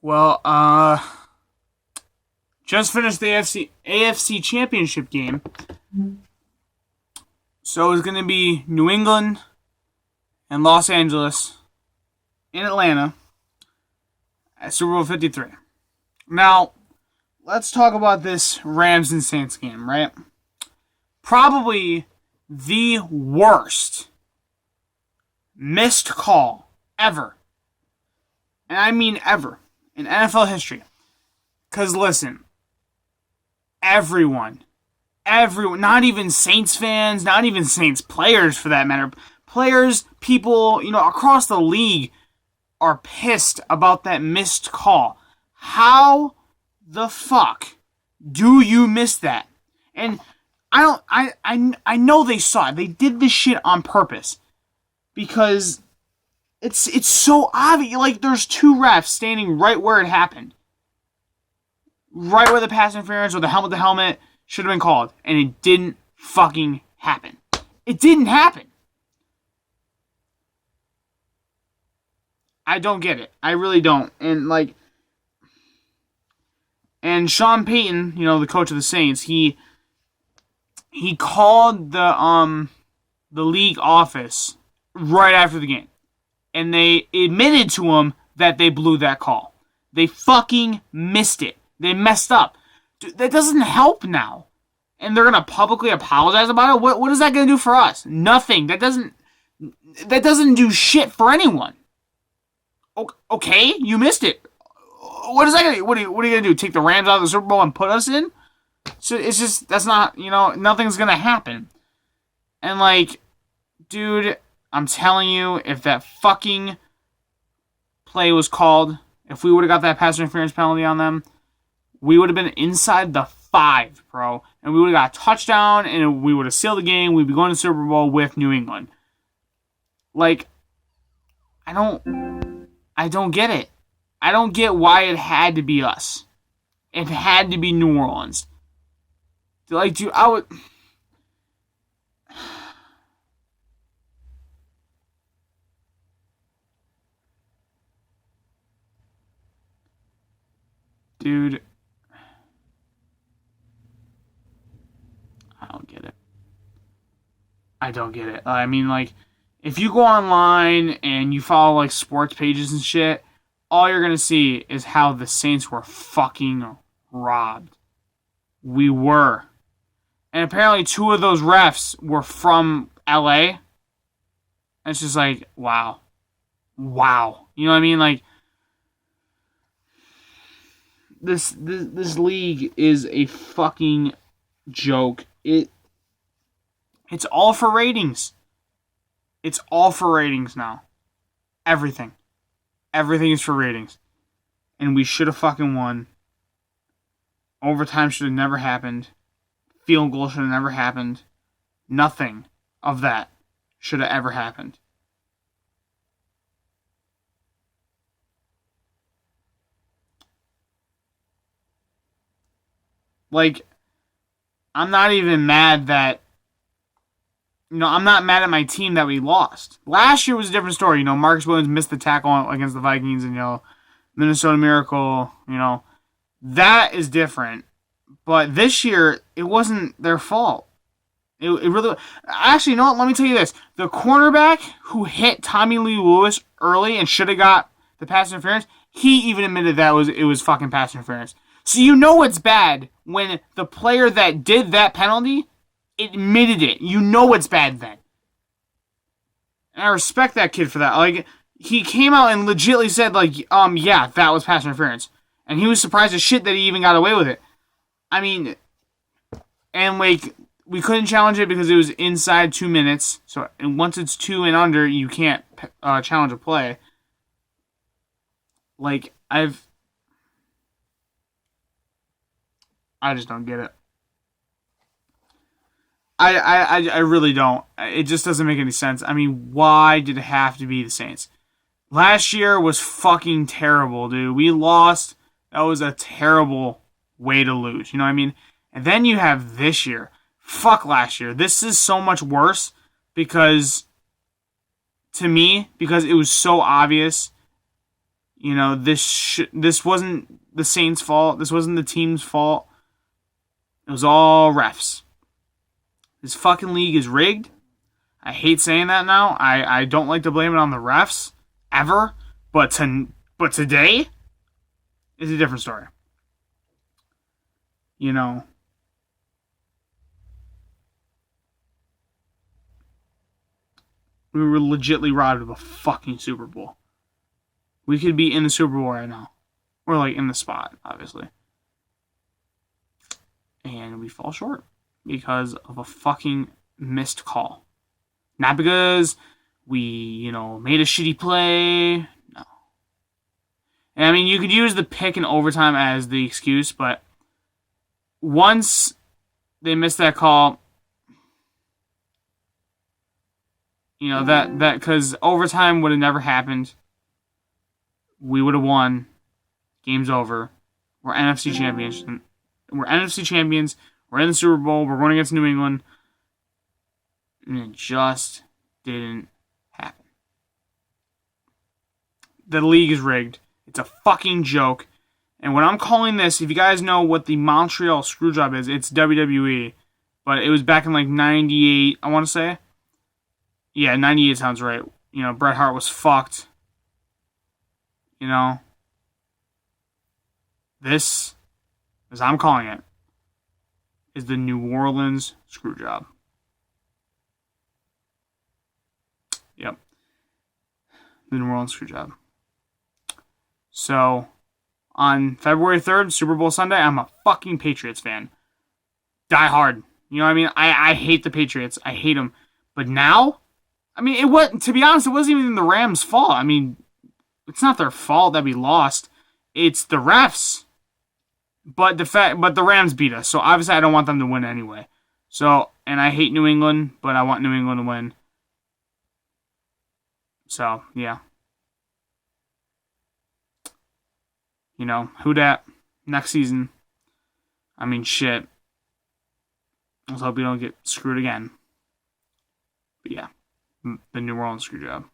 Well, just finished the AFC Championship game. So it's going to be New England and Los Angeles in Atlanta at Super Bowl 53. Now, let's talk about this Rams and Saints game, right? Probably the worst missed call ever. And I mean ever. In NFL history. Because listen, everyone, not even Saints fans, not even Saints players for that matter, players, people, across the league are pissed about that missed call. How the fuck do you miss that? And I know they saw it. They did this shit on purpose. Because it's so obvious. Like, there's two refs standing right where it happened. Right where the pass interference or the helmet to helmet should have been called. And it didn't fucking happen. It didn't happen. I don't get it. I really don't. And Sean Payton, the coach of the Saints, he called the league office right after the game. And they admitted to him that they blew that call. They fucking missed it. They messed up. Dude, that doesn't help now. And they're going to publicly apologize about it? What is that going to do for us? Nothing. That doesn't do shit for anyone. Okay, you missed it. What is that going to do? What are you going to do? Take the Rams out of the Super Bowl and put us in? So it's just, that's not, nothing's going to happen. And dude, I'm telling you, if that fucking play was called, if we would have got that pass interference penalty on them, we would have been inside the 5, bro. And we would have got a touchdown, and we would have sealed the game. We'd be going to the Super Bowl with New England. I don't get it. I don't get why it had to be us. It had to be New Orleans. Dude, I would... Dude, I don't get it. I don't get it. I mean, if you go online and you follow, sports pages and shit, all you're going to see is how the Saints were fucking robbed. We were. And apparently 2 of those refs were from LA. And it's just wow. Wow. You know what I mean? This league is a fucking joke. It's all for ratings. It's all for ratings now. Everything. Everything is for ratings. And we should have fucking won. Overtime should have never happened. Field goal should have never happened. Nothing of that should have ever happened. I'm not even mad that, I'm not mad at my team that we lost. Last year was a different story. Marcus Williams missed the tackle against the Vikings and, Minnesota Miracle, that is different. But this year, it wasn't their fault. It really, actually, let me tell you this. The cornerback who hit Tommy Lee Lewis early and should have got the pass interference, he even admitted that it was fucking pass interference. So it's bad when the player that did that penalty admitted it. It's bad then. And I respect that kid for that. He came out and legitimately said, yeah, that was pass interference. And he was surprised as shit that he even got away with it. I mean, and we couldn't challenge it because it was inside 2 minutes. So and once it's 2 and under, you can't challenge a play. I just don't get it. I really don't. It just doesn't make any sense. I mean, why did it have to be the Saints? Last year was fucking terrible, dude. We lost. That was a terrible way to lose. You know what I mean? And then you have this year. Fuck last year. This is so much worse because it was so obvious You know, this wasn't the Saints' fault. This wasn't the team's fault. It was all refs. This fucking league is rigged. I hate saying that now. I don't like to blame it on the refs ever, but today is a different story. You know, we were legitly robbed of a fucking Super Bowl. We could be in the Super Bowl right now. We're like in the spot, obviously. And we fall short because of a fucking missed call. Not because we, made a shitty play. No. And I mean, you could use the pick in overtime as the excuse, but once they missed that call, that because overtime would have never happened. We would have won. Game's over. We're NFC champions. We're NFC champions. We're in the Super Bowl. We're going against New England. And it just didn't happen. The league is rigged. It's a fucking joke. And when I'm calling this, if you guys know what the Montreal Screwjob is, it's WWE. But it was back in like 98, I want to say. Yeah, 98 sounds right. Bret Hart was fucked. This, as I'm calling it, is the New Orleans Screwjob. Yep. The New Orleans Screwjob. So, on February 3rd, Super Bowl Sunday, I'm a fucking Patriots fan. Die hard. You know what I mean? I hate the Patriots. I hate them. But now, to be honest, it wasn't even the Rams' fault. I mean, it's not their fault that we lost. It's the refs. But the Rams beat us, so obviously I don't want them to win anyway. So, and I hate New England, but I want New England to win. So, yeah. Who dat? Next season. Shit. Let's hope we don't get screwed again. But yeah, the New Orleans Screwjob.